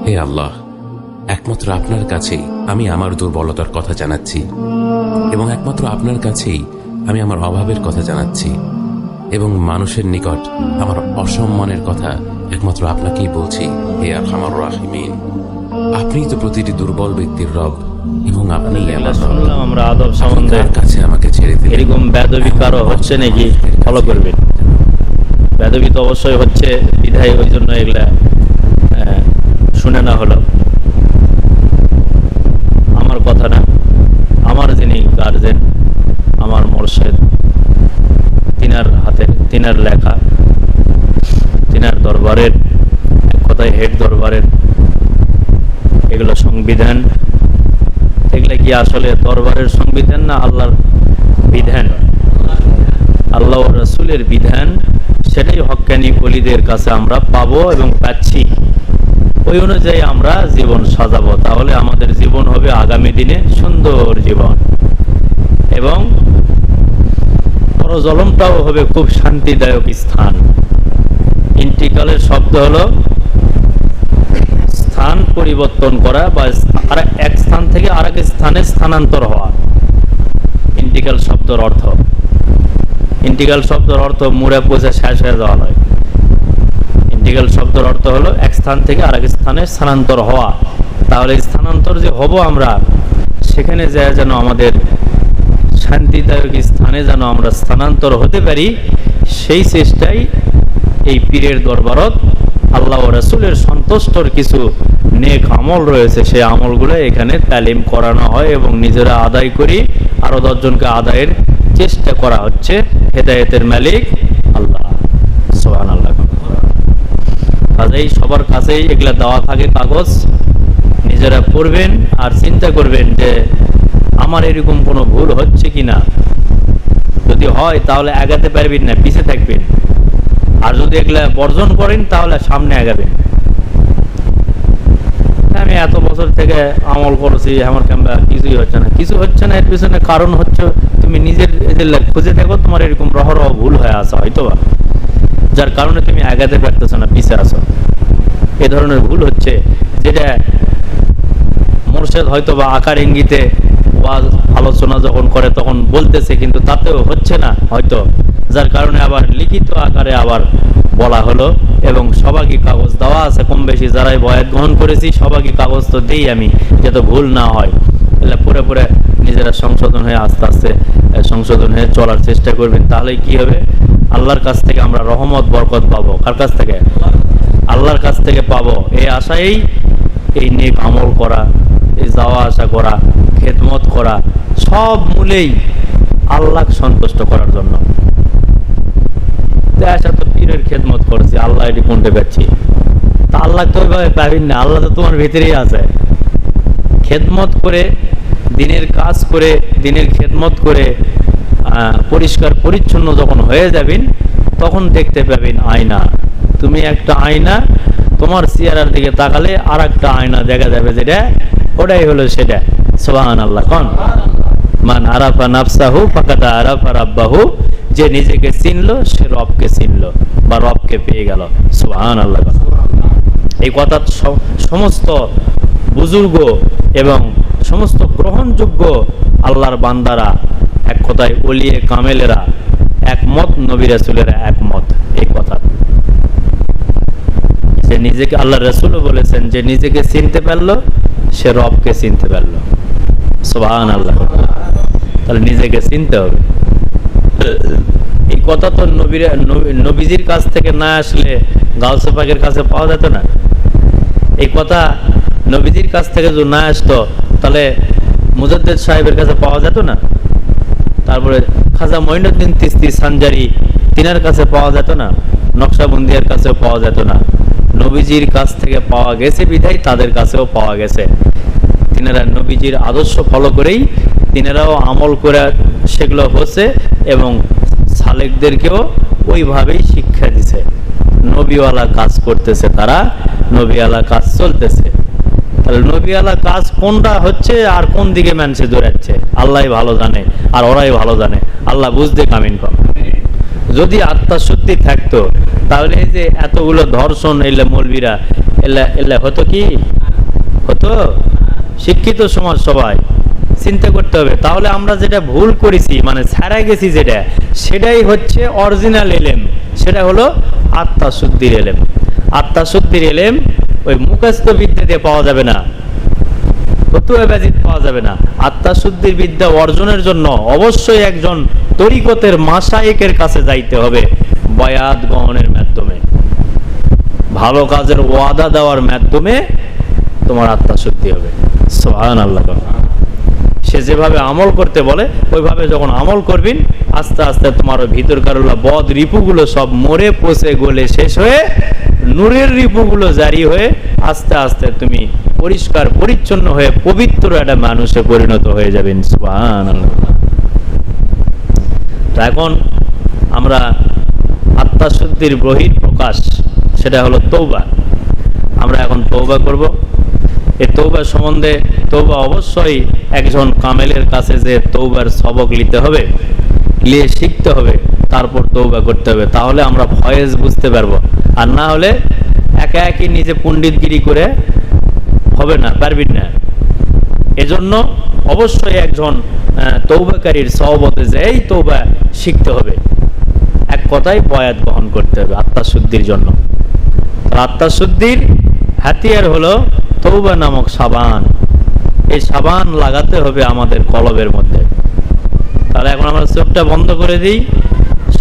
হে আল্লাহ, একমাত্র আপনার কাছেই আমি আমার দুর্বলতার কথা জানাচ্ছি, এবং একমাত্র আপনার কাছেই আমি আমার অভাবের কথা জানাচ্ছি, এবং মানুষের নিকট আমার অসম্মানের কথা একমাত্র আপনাকেই বলছি। হে আরহামার রাহিমিন, আপনিই তো প্রতিটি দুর্বল ব্যক্তির রব, এবং আপনি শুনলাম আমরা আদব সম্বন্ধে কাছে আমাকে ছেড়ে দিন। এরকম বেদবি কারো হচ্ছে নাকি ফলো করবেন। বেদবি তো অবশ্যই হচ্ছে, বিধায় ওই জন্য এগুলা শুনে না হলো। আমার কথা না, আমার যিনি গার্জেন, আমার মোর্শেদ, তিনার হাতে, তিনার লেখা, তিনার দরবারের, এক কথায় হেড দরবারের এগুলো সংবিধান। এগুলো কি আসলে দরবারের সংবিধান না আল্লাহর বিধান? আল্লাহ ও রাসূলের বিধান, সেটাই হক্কানি ওলিদের কাছে আমরা পাবো এবং পাচ্ছি। ওই অনুযায়ী আমরা জীবন সাজাবো, তাহলে আমাদের জীবন হবে আগামী দিনে সুন্দর জীবন, এবং পরজলমটাও হবে খুব শান্তিদায়ক স্থান। ইন্টিকালের শব্দ হলো স্থান পরিবর্তন করা বা এক স্থান থেকে আরেক স্থানে স্থানান্তর হওয়া। ইন্টিকাল শব্দের অর্থ, ইন্টিকাল শব্দের অর্থ মুড়ে পচে শেষ হয়ে যাওয়া নয়। ইন্টিকাল শব্দের অর্থ হলো এক স্থান থেকে আরেক স্থানে স্থানান্তর হওয়া। তাহলে স্থানান্তর যে হব আমরা, সেখানে যায় যেন আমাদের শান্তিদায়ক স্থানে যেন আমরা স্থানান্তর হতে পারি, সেই চেষ্টাই এই পীরের দরবারত আল্লাহ ও রাসূলের সন্তুষ্টর কিছু নেক আমল রয়েছে, সেই আমলগুলো এখানে তালিম করানো হয় এবং নিজেরা আদায় করি, আরো 10 জনকে আদায়ের চেষ্টা করা হচ্ছে। হেদায়েতের মালিক আল্লাহ, সুবহানাল্লাহ। কাজেই সবার কাছেই এগুলা দেওয়া থাকে কাগজ, নিজেরা পড়বেন আর চিন্তা করবেন যে আমার এরকম কোনো ভুল হচ্ছে কিনা। যদি হয় তাহলে আগাতে পারবেন না, পিছে থাকবেন। আর যদি এগুলা বর্জন করেন তাহলে সামনে আগাবেন। আমি এত বছর থেকে আমল করছি, আমার কেমন কিছুই হচ্ছে না, কিছু হচ্ছে না। এর পিছনে কারণ হচ্ছে তুমি নিজের খুঁজে দেখো, তোমার এরকম রহরহ ভুল হয়ে আসা হয়তো বা, যার কারণে তুমি আগাতে পারতেছো না, পিছে আসো। এ ধরনের ভুল হচ্ছে, যেটা মোর্শেদ হয়তো বা আকার ইঙ্গিতে ওয়াজ আলোচনা যখন করে তখন বলতেছে, কিন্তু তাতেও হচ্ছে না হয়তো, যার কারণে আবার লিখিত আকারে আবার বলা হলো। এবং সবাইকে কাগজ দেওয়া আছে কম বেশি, যারাই বয়াত গ্রহণ করেছি সবাইকে কাগজ তো দেই আমি, যাতে ভুল না হয়। তাহলে পরে পরে নিজেরা সংশোধন হয়ে আস্তে আস্তে সংশোধন হয়ে চলার চেষ্টা করবেন। তাহলে কি হবে, আল্লাহর কাছ থেকে আমরা রহমত বরকত পাবো। কার কাছ থেকে? আল্লাহর কাছ থেকে পাবো। এই আশাই এই নেক আমল করা, এই যাওয়া আসা করা, খেদমত করা, সব মূলেই আল্লাহ সন্তুষ্ট করার জন্য। আশা তো পীরের খেদমত করছি, আল্লাহ এটি কোনটা পাচ্ছি, তা আল্লাহ তো ওইভাবে পাবেন না। আল্লাহ তো তোমার ভিতরেই আছে। খেদমত করে, দিনের কাজ করে, দিনের খেদমত করে পরিষ্কার পরিচ্ছন্ন যখন হয়ে যাবেন, তখন দেখতে পাবেন আয়না। তুমি একটা আয়না, তোমার চেহারার দিকে তাকালে আর একটা আয়না দেখা যাবে, যেটা ওটাই হলো সেটা। সুবহানাল্লাহ। কোন মান আরাফা নাফসাহু ফাকাদ আরাফা রাব্বাহু, যে নিজেকে চিনলো সে রবকে চিনলো বা রবকে পেয়ে গেল। সুবহানাল্লাহ। এই কথা সমস্ত বুজুর্গ এবং সমস্ত গ্রহণযোগ্য আল্লাহর বান্দারা, এক কথায় ওলিয়ে কামেলেরা একমত, নবী রাসূলেরা একমত এই কথা। যে নিজেকে, আল্লাহ রাসূলও বলেছেন যে নিজেকে চিনতে পারলো সে রবকে চিনতে পারলো। সুবহানাল্লাহ। তাহলে নিজেকে চিনতে হবে। এই কথা তো নবীজির কাছ থেকে না আসলে গাউসে পাকের কাছে পাওয়া যেত না। এই কথা নবীজির কাছ থেকে যদি না আসতো তাহলে মুজাদ্দেদ সাহেবের কাছে পাওয়া যেত না। তারপরে খাজা মঈনুদ্দিন চিশতি সানজারি, তিনার কাছে পাওয়া যেত না। নকশবন্দিয়ার কাছেও পাওয়া যেত না। নবীজির কাছ থেকে পাওয়া গেছে বিধায় তাদের কাছেও পাওয়া গেছে। তিনারা নবীজির আদর্শ ফলো করেই তিনারাও আমল করে সেগুলো হচ্ছে, এবং সালেকদেরকেও ওইভাবেই শিক্ষা দিছে। নবীওয়ালা কাজ করতেছে তারা, নবীওয়ালা কাজ চলতেছে। তাহলে নবীওয়ালা কাজ কোনটা হচ্ছে আর কোন দিকে মানুষে দৌড়াচ্ছে আল্লাহ ভালো জানে, আর ওরাই ভালো জানে। আল্লাহ বুঝতে কামিন কর। যদি আত্মশুদ্ধি থাকতো তাহলে এই যে এতগুলো ধর্ষণ এলে মৌলবীরা এলে হতো কি? হতো? শিক্ষিত সমাজ সবাই চিন্তা করতে হবে। তাহলে আমরা যেটা ভুল করেছি, মানে ছাড়া গেছি যেটা, সেটাই হচ্ছে অরিজিনাল এলেম। সেটা হলো আত্মাশুদ্ধির এলেম। আত্মাশুদ্ধির এলেম ওই মুখস্থ বিদ্যা দিয়ে পাওয়া যাবে না, ফতুয়া ব্যতীত পাওয়া যাবে না। আত্মাশুদ্ধির বিদ্যা অর্জনের জন্য অবশ্যই একজন তরিকতের মাশায়েখের কাছে যাইতে হবে, বায়াত গ্রহণের মাধ্যমে, ভালো কাজের ওয়াদা দেওয়ার মাধ্যমে তোমার আত্মাশুদ্ধি হবে। সুবহানাল্লাহ। সে যেভাবে আমল করতে বলে ওইভাবে যখন আমল করবেন, আস্তে আস্তে তোমার ওই ভিতরকার বদ রিপুগুলো সব মরে পচে গলে শেষ হয়ে নূরের রিপুগুলো জারি হয়ে আস্তে আস্তে তুমি পরিষ্কার পরিচ্ছন্ন হয়ে পবিত্র একটা মানুষে পরিণত হয়ে যাবেন। সুবহানাল্লাহ। তো এখন আমরা আত্মাশুদ্ধির বহির প্রকাশ, সেটা হলো তওবা। আমরা এখন তওবা করব। এই তওবা সম্বন্ধে, তওবা অবশ্যই একজন কামেলের কাছে যে তওবার সবক নিতে হবে, নিয়ে শিখতে হবে, তারপর তওবা করতে হবে। তাহলে আমরা ফয়েজ বুঝতে পারবো। আর না হলে একা একই নিজে পণ্ডিতগিরি করে হবে না, পারবেন না। এজন্য অবশ্যই একজন তওবাকারীর সহবতে যেই তওবা শিখতে হবে। এক কথায় বয়াত গ্রহণ করতে হবে আত্মাশুদ্ধির জন্য। আত্মাশুদ্ধির হাতিয়ার হলো তওবা নামক সাবান। এই সাবান লাগাতে হবে আমাদের কলবের মধ্যে। তাহলে এখন আমরা চোখটা বন্ধ করে দিই,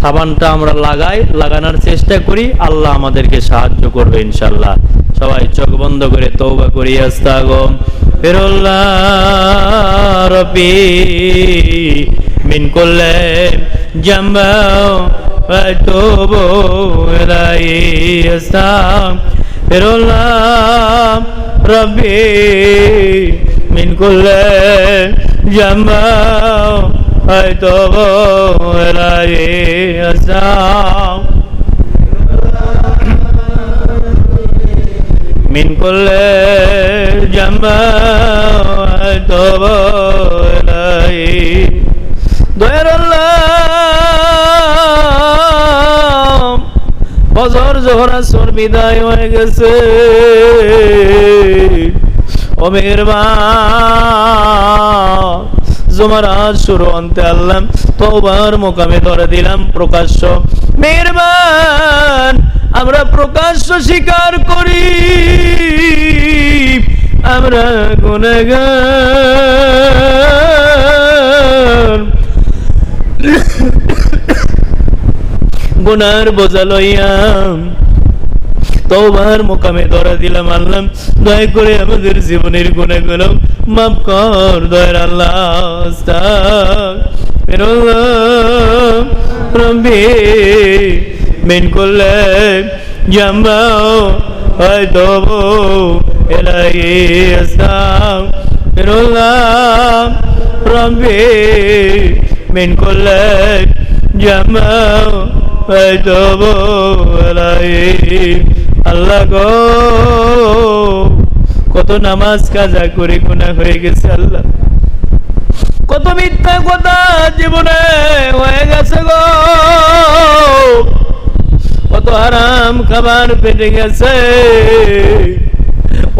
সাবানটা আমরা লাগাই, লাগানোর চেষ্টা করি, আল্লাহ আমাদেরকে সাহায্য করবে ইনশাআল্লাহ। সবাই চোখ বন্ধ করে তওবা করি। আস্তাগফিরুল্লাহ রাব্বি মিন কুল্লি জামবা ওয়া আতুবু ইলাইহি। আস্তাগফিরুল্লাহ রাব্বি মিন কুল্লি জামবা ওয়া আতুবু ইলাইহি। من كل جنب توبة إليه দয়ার আল্লাহ, বছর জোহর আসর বিদায় হয়ে গেছে। ও মেহেরবান, জুমারাত শুরু অন্তে আল্লাহ তওবার মোকামে ধরে দিলাম প্রকাশ্য। মেহেরবান, আমরা প্রকাশ্য স্বীকার করি আমরা গুনাহগার। গুনার বোঝা লইয়া তওবার মোকামে ধরে দিলাম আল্লাহ। দয়া করে আমাদের জীবনের গুনাহগুলো মাফ কর দয়ার আল্লাহ। আস্তাগফিরুল্লাহ রাব্বি মিন কুল্লি জামবা ওয়া আতুবু ইলাইহি। আস্তাগফিরুল্লাহ রাব্বি মিন কুল্লি জামবা ওয়া আতুবু ইলাইহি। আল্লাহ গো, কত নামাজ কাজা করে গুনাহ হয়ে গেছে আল্লাহ, কত মিথ্যা কথা জীবনে হয়ে গেছে গো, কত হারাম খাবার পেটে গেছে।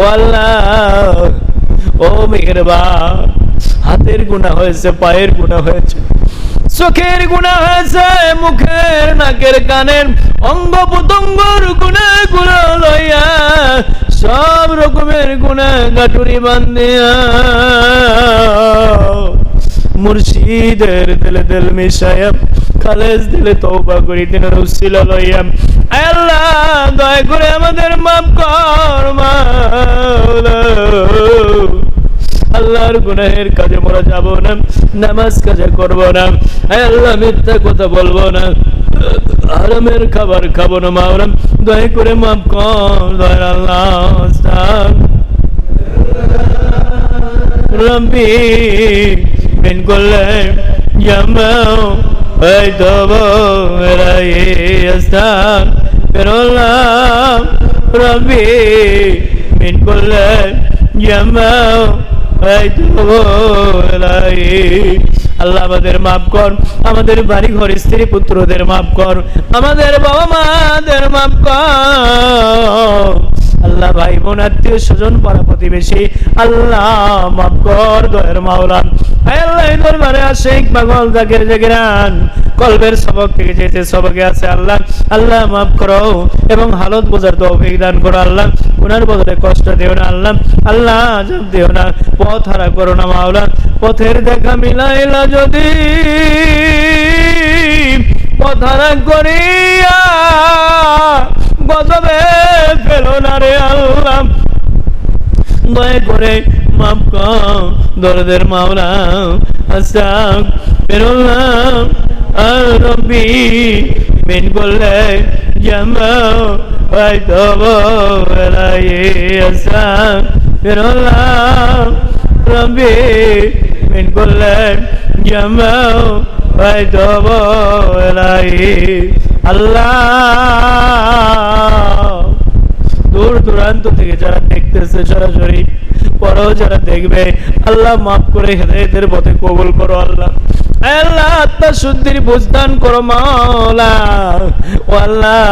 ও আল্লাহ, ও মেহেরবান, হাতের গুনাহ হয়েছে, পায়ের গুনাহ হয়েছে, চোখের গুনাহ হয়েছে, মুখের নাকের কানের অঙ্গ প্রত্যঙ্গর গুনাহগুলো লইয়া সব রকমের গুনাহ গাটুরি বান্ধিয়া মুর্শিদের দিলে দিল মিশায়া খালেস দিলে তওবা করি দিনের উসিলা লইয়া। আল্লাহ দয়া করে আমাদের মাফ কর মাওলা। আল্লাহর গুনাহের কাজে মোরা যাব না, নামাজ কাজে করব না, আল্লাহ মিথ্যা কথা বলবো না, হারামের খাবার খাবো না মাওলা। দয়া করে মাফ কর দয়ার আল্লাহ। রাব্বি মিন কুল্লি জামবা ওয়া আতুবু ইলাইহি। আস্তাগফিরুল্লাহ রাব্বি মিন কুল্লি জামবা ওয়া আতুবু ইলাইহি। আল্লাহ আমাদের মাফ কর, আমাদের বাড়ি ঘর স্ত্রী পুত্রদের মাফ কর, আমাদের বাবা মাদের মাফ কর, আল্লাহ ভাই বোন আত্মীয় স্বজন পাড়া প্রতিবেশী আল্লাহ মাফ কর দয়ার মাওলা। আয় আল্লাহ এই দরবারে আশিক পাগল জাকির জাকিরান কলবের সবক থেকে যেতে সবকে আছে আল্লাহ, আল্লাহ মাফ করো এবং হালত বোঝার তৌফিক দান করো আল্লাহ। গুনার বদলে কষ্ট দিও না আল্লাহ, আল্লাহ আযাব দিও না, পথ হারা করো না মাওলা। পথের দেখা মিলাইলা যদি পথ হারা করিয়া গজবে ফেলো না রে আল্লাহ। দয়া করে মাফ কর দরদের মাওলা। আস্তাগফিরুল্লাহ আর রব্বি মিন কুল্লি জামা ওয়া তাওবা ইলাইহি। আস্তাগফিরুল্লাহ রব্বি মিন কুল্লি জামা ওয়া তাওবা ইলাইহি। আল্লাহ দূর দূরান্ত থেকে যারা দেখতেছে সরাসরি, পরেও যারা দেখবে আল্লাহ মাফ করে হেদায়েতের পথে কবুল করো আল্লাহ। আল্লাহ আত্মা শুদ্ধির বুঝদান করো মাওলা। ও আল্লাহ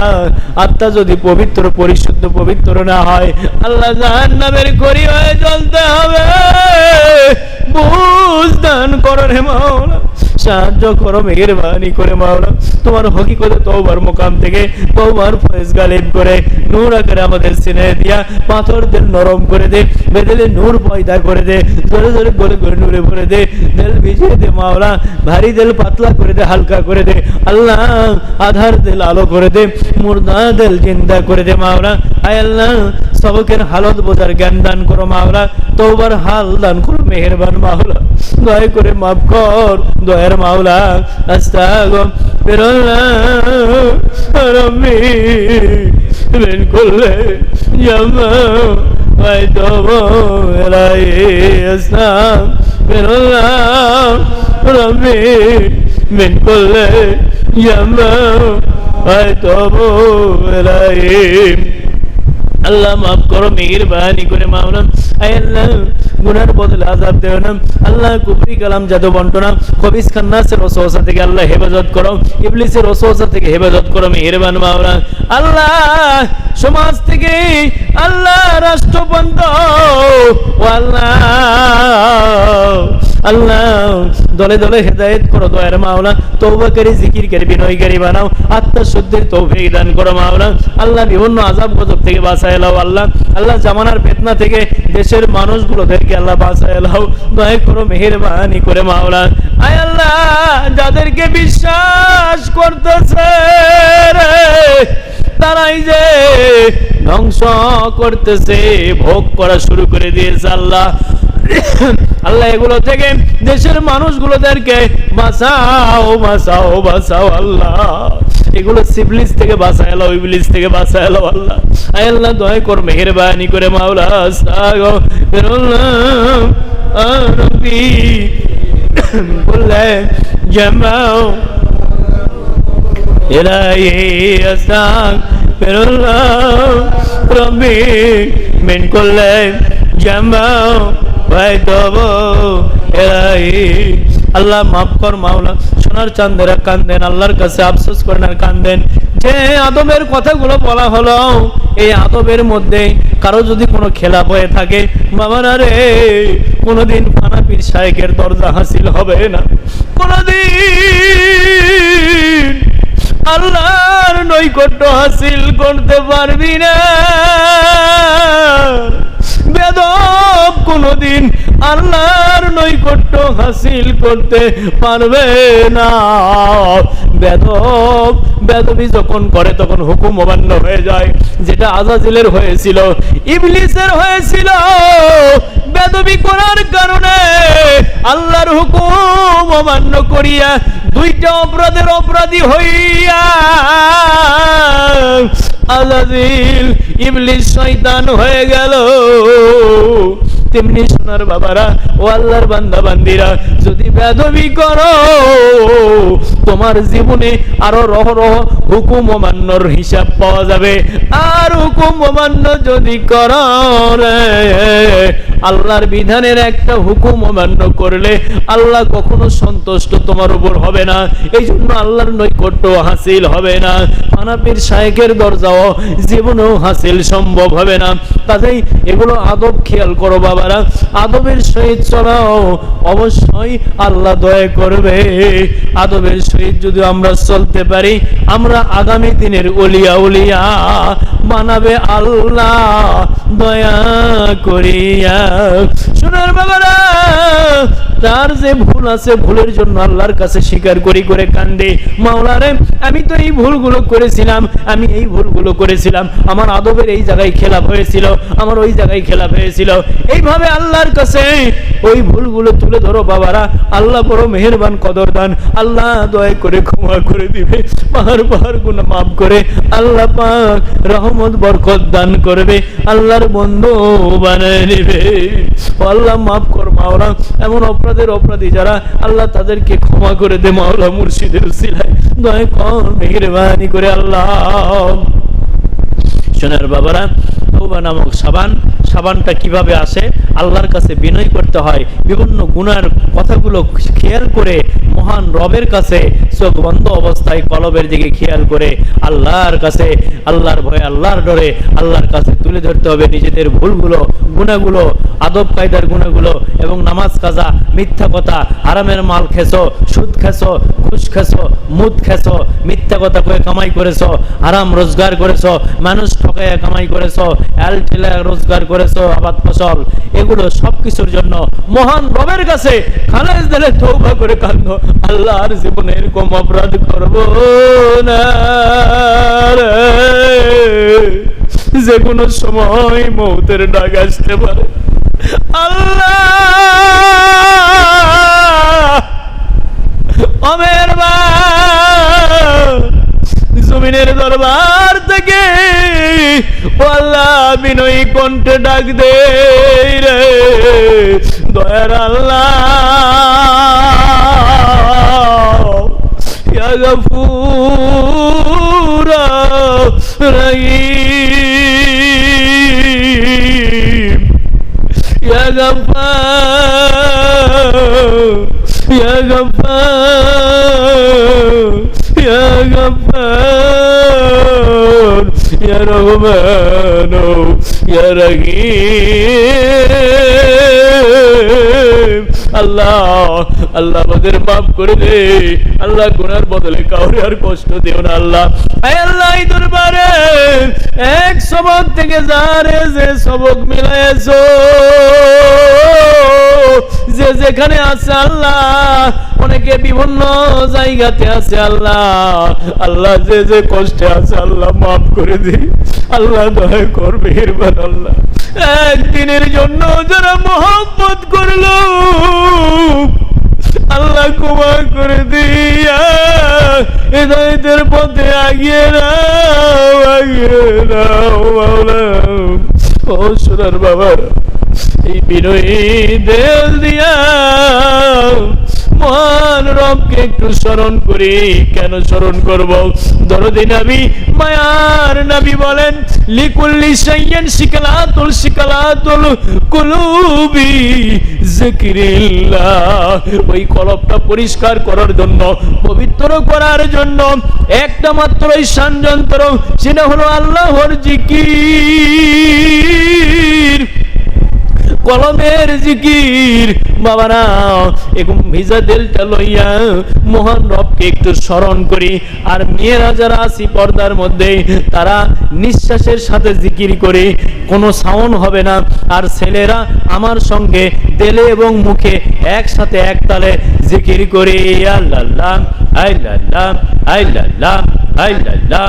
আত্মা যদি পবিত্র পরিশুদ্ধ পবিত্র না হয় আল্লাহ জাহান্নামের খড়ি হয়ে জ্বলতে হবে। বুঝদান করো রে মাওলা, সাহায্য করো মেহেরবানি করে মাওলা। তোমার হকিকতে তওবার মুকাম থেকে তওবার ফয়েজ গালিব করে নূর আকারে আমাদের সিনে দিয়া পাথর দিল নরম করে দে, বেদলে নূর পয়দা করে দে, জোরে জোরে গলে গলে নূরে ভরে দে, দিল ভিজিয়ে দে মাওলা, ভারী দিল পাতলা করে দে, হালকা করে দে আল্লাহ, আধার দিল আলো করে দে, মুর্দা দিল জিন্দা করে দে মাওলা। আয় আল্লাহ সবকের হালত বোঝার জ্ঞান দান করো মাওলা, তওবার হাল দান করো মেহেরবান মাওলা। দয়া করে মাফ কর দয়ার মাওলা। আস্তাগফিরুল্লাহ রব্বি মিন কুল্লি জামা ওয়া তাওবা ইলাইহি। আস্তাগফিরুল্লাহ রব্বি মিন কুল্লি জামা ওয়া তাওবা ইলাইহি। আল্লাহ মাফ করো মেহেরবানি করে মাওলা। আয় আল্লাহ গুনার বদলে আযাব দেও না আল্লাহ। কুফরি কালাম জাদু বন্টনা খবিস খান্নাসের ওসওয়াসা থেকে আল্লাহ হেফাজত করো, ইবলিসের ওসওয়াসা থেকে হেফাজত করো মেহেরবান মাওলা। আল্লাহ সমাজ থেকে আল্লাহ রাষ্ট্রপন্থ ও আল্লাহ আল্লাহ দলে দলে হেদায়েত করো দয়ার মাওলা। তওবাকারী জিকিরকারী বিনয়কারী বানাও, আত্মা শুদ্ধির তৌফিক দান করো মাওলা। আল্লাহ বিভিন্ন আযাব গজব থেকে বাঁচায় লাও আল্লাহ। আল্লাহ জামানার ফিতনা থেকে দেশের মানুষগুলোদেরকে আল্লাহ বাঁচায় লাও, দয়া করো মেহেরবানি করে মাওলা। আয় আল্লাহ যাদেরকে বিশ্বাস করতেছে রে তারাই যে ধ্বংস করতেছে, ভোগ করা শুরু করে দিয়েছে আল্লাহ। আল্লাহ এগুলো থেকে দেশের মানুষগুলোদেরকে বাঁচাও বাঁচাও বাঁচাও আল্লাহ। এগুলো ইবলিস থেকে বাঁচায় এলো, ইবলিস থেকে বাঁচায় এলো আল্লাহ। আয় আল্লাহ দয়া কর মেহেরবানি করে মাওলা। আস্তাগফিরুল্লাহ রব্বি কুল্লি জামা ইলাইহি। আস্তাগফিরুল্লাহ রব্বি মিন কুল্লি জামা ওয়া তাওবা ইলাইহি। আল্লাহ মাফ কর মাওলা। সোনার চাঁদেরা কান্দেন, আল্লাহর কাছে আফসোস করেন আর কান্দেন যে আদবের কথাগুলো বলা হলো, এই আদবের মধ্যে কারো যদি কোনো খেলাপ হয়ে থাকে বাবারা রে, কোনোদিন ফানা পীর শায়েখের দরজা হাসিল হবে না, কোনোদিন আল্লাহর নৈকট্য হাসিল করতে পারবি না। বেদব কোনদিন আল্লাহর নৈকট্য হাসিল করতে পারবে না। বেদব বেদবি যখন করে তখন হুকুম অমান্য হয়ে যায়, যেটা আজাজিলের হয়েছিল, ইবলিসের হয়েছিল। বেদবি করার কারণে আল্লাহর হুকুম অমান্য করিয়া দুইটা অপরাধের অপরাধী হইয়া আজাজিল ইবলিস শয়তান হয়ে গেল। তেমনি সোনার বাবারা ও আল্লাহর বান্দা বান্দিরা, যদি বেদবি করো তোমার জীবনে আরো রহ রহ হুকুম অমান্যর হিসাব পাওয়া যাবে। আর হুকুম অমান্য যদি করো রে, আল্লাহর বিধানের একটা হুকুম অমান্য করলে আল্লাহ কখনো সন্তুষ্ট তোমার উপর হবে না। এই জন্য আল্লাহর নৈকট্য হাসিল হবে না, পানাপীর শায়েখের দরজাও জীবনেও হাসিল সম্ভব হবে না। কাজেই এগুলো আদব খেয়াল করো বাবারা, আদবের সহিত চলাও, অবশ্যই আল্লাহ দয়া করবে। আদবের সহিত যদি আমরা চলতে পারি, আমরা আগামী দিনের ওলিয়া উলিয়া বানাবে আল্লাহ দয়া করিয়া। শোনার বাবারা, তার যে ভুল আছে ভুলের জন্য আল্লাহর কাছে স্বীকার করি করে কান্দে, মাওলারে আমি তো এই ভুলগুলো করেছিলাম, আমি এই ভুলগুলো করেছিলাম, আমার আদবের এই জায়গায় খেলাপ হয়েছিল, আমার ওই জায়গায় খেলাপ হয়েছিল। এইভাবে আল্লাহর কাছে ওই ভুলগুলো তুলে ধরো বাবারা, আল্লাহ বড় মেহেরবান কদরদান, আল্লাহ দয়া করে ক্ষমা করে দিবে, পাহাড় পাহাড় গুনাহ মাফ করে আল্লাহ পাক রহমত বরকত দান করবে, আল্লাহর বন্ধু বানায় নেবে। আল্লাহ মাফ কর মাওলা, এমন অপরাধী যারা, আল্লাহ তাদেরকে ক্ষমা করে দে মাওলা, মুর্শিদের উসিলায় দয়া কর মেহেরবানি করে আল্লাহ। শোনার বাবারা, তওবা নামক সাবানটা কিভাবে আসে, আল্লাহর কাছে বিনয় করতে হয়, বিভিন্ন গুনার কথাগুলো খেয়াল করে মহান রবের কাছে চোখ বন্ধ অবস্থায় কলবের দিকে খেয়াল করে আল্লাহর কাছে, আল্লাহর ভয়ে আল্লাহর ডরে আল্লাহর কাছে তুলে ধরতে হবে নিজেদের ভুলগুলো, গুনাহগুলো, আদব কায়দার গুনাহগুলো, এবং নামাজ কাজা, মিথ্যা কথা, হারামের মাল খেছো, সুদ খেছো, ঘুষ খেছো, মুদ খেছো, মিথ্যা কথা কয়ে কামাই করেছো, হারাম রোজগার করেছো, মানুষ ঠকাইয়া কামাই করেছো, এলটেলা রোজগার করেছো, আবাদ ফসল, এগুলো সবকিছুর জন্য মহান রবের কাছে খালেজ দিলে তওবা করে কাঁদো, আল্লাহর জীবনে এরকম অপরাধ করব না, যে কোনো সময় মৌতের ডাক আসতে পারে। আল্লাহ জমিনের দরবার থেকে আল্লাহ বিনয়ী কণ্ঠে ডাক দে রে দয়ার আল্লাহ, ইয়া গফুর রহিম, ইয়া গফফার, ইয়া গফফার, ইয়া গফফার, ইয়া রহমান, ইয়া রহিম। আল্লাহ আল্লাহ আমাদের মাফ করে দে, আল্লাহ গুনার বদলে কাউরে আর কষ্ট দিও না আল্লাহ। আল্লাহ এই দরবারে এক সবক থেকে যারে যে সবক মিলাইছো, যে যেখানে আছে আল্লাহ, অনেকে বিভিন্ন জায়গাতে আছে আল্লাহ, আল্লাহ যে যে কষ্টে আছে আল্লাহ মাফ করে দি, আল্লাহ দয়া করবে মেহেরবান আল্লাহ। একদিনের জন্য যারা মহব্বত করলো আল্লাহ ক্ষমা করে দিয়া হেদায়েতের পথে আগিয়ে নাও, আগিয়ে নাও মাওলা। ও সোনার বাবার, এই বিনয়ী দেল দিয়া মহান রবকে একটু স্মরণ করি। কেন স্মরণ করব? দরদি নবী, মায়ার নবী বলেন, লিকুল্লি শাইইন শিকালাতুল কুলুবি যিকরিল্লাহ। ওই কলবটা পরিষ্কার করার জন্য, পবিত্র করার জন্য একটা মাত্রই ষড়যন্ত্র, সেটা হলো আল্লাহর জিকির, কলমের জিকির। বাবারা, এরকম ভিজা দিলটা লইয়া মহান রবকে একটু স্মরণ করি। আর মেয়েরা যারা আছি পর্দার মধ্যে, তারা নিঃশ্বাসের সাথে জিকির করে, কোনো সাউন্ড হবে না। আর ছেলেরা আমার সঙ্গে দিলে এবং মুখে একসাথে একতালে জিকির করে, আল্লাহ আল্লাহ আল্লাহ আল্লাহ আল্লাহ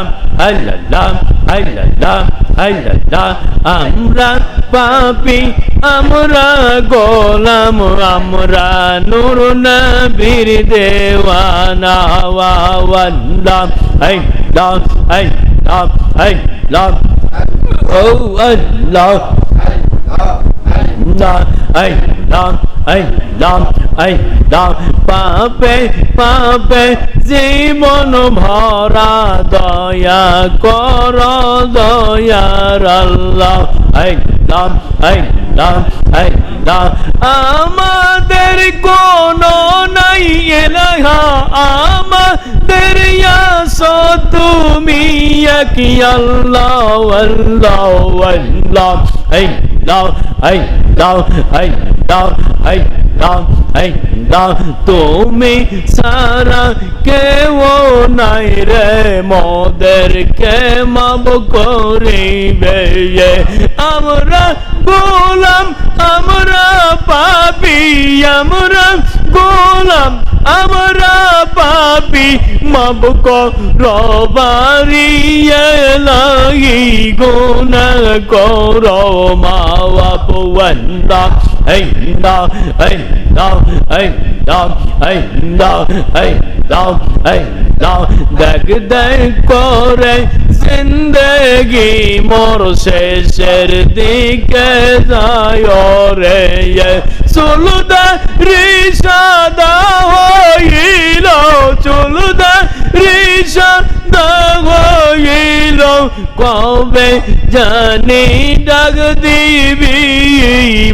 আল্লাহ আল্লাহ। আমরা পাপী, আমরা গোলাম, আমরা নূর নবীর দেওয়ানা, আল্লাহ আল্লাহ আল্লাহ আল্লাহ, ও আল্লাহ আল্লাহ আল্লাহ আল্লাহ আল্লাহ। পাপে পাপে জীবন ভরা, দয়া কর দয়ার আল্লাহ আল্লাহ আল্লাহ ইল্লাল্লাহ আমাদের কোনো নাই ইলাহা আমাদের ইয়াসো তুমি এক আল্লাহ আল্লাহ আল্লাহ তুমি সারা কেউ নাই রে মোদের কে মাব করিবে আমরা গোলাম আমরা পাপী আমরা গোলাম আমরা পাপী মাব করবারি এলাহি গুনাহ করো মাওয়াব ওয়ান্দা আল্লাহ আল্লাহ আল্লাহ আল্লাহ আল্লাহ আল্লাহ দেখ দেখ করে জিন্দগি মোর শেষের দিকে যায় রে চুলদা রিসাদা হইল চুলদা রিসাদা হইল কবে জানি ডাক দিবি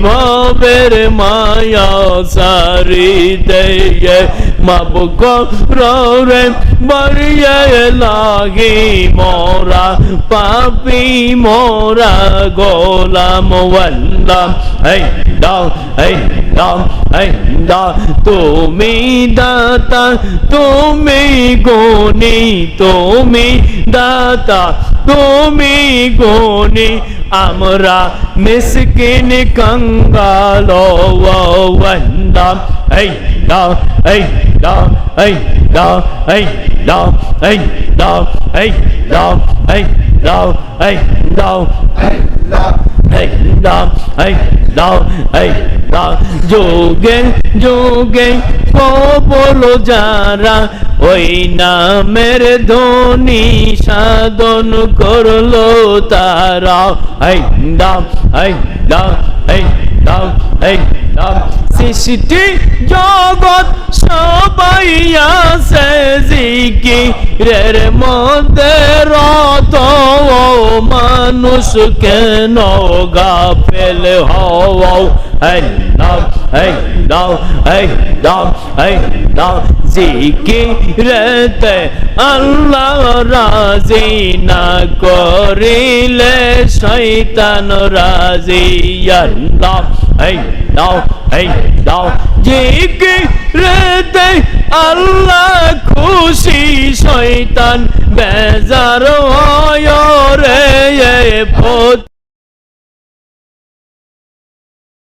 ভবের মায়া সারি দেয় মাব করে বরিয়ে লাগি মোরা পাপি মোরা গোলাম ওয়াল্লাহ তুমি দাতা তুমি গুণী তুমি দাতা তুমি গুণী আমরা মিসকিন কঙ্গাল ওয়াল্লাহ যোগে যোগে কবল যারা ওই নামের ধ্বনি সাধন করলো তারা সৃষ্টি জগৎ সবাই আছে জিকিরের মধ্যে রত মানুষ কেন গাফেল হও জিকিরেতে আল্লাহ রাজি না করিলে শয়তান রাজি আল্লাহ জিকিরেতে আল্লাহ খুশি শয়তান বেজার হয় রে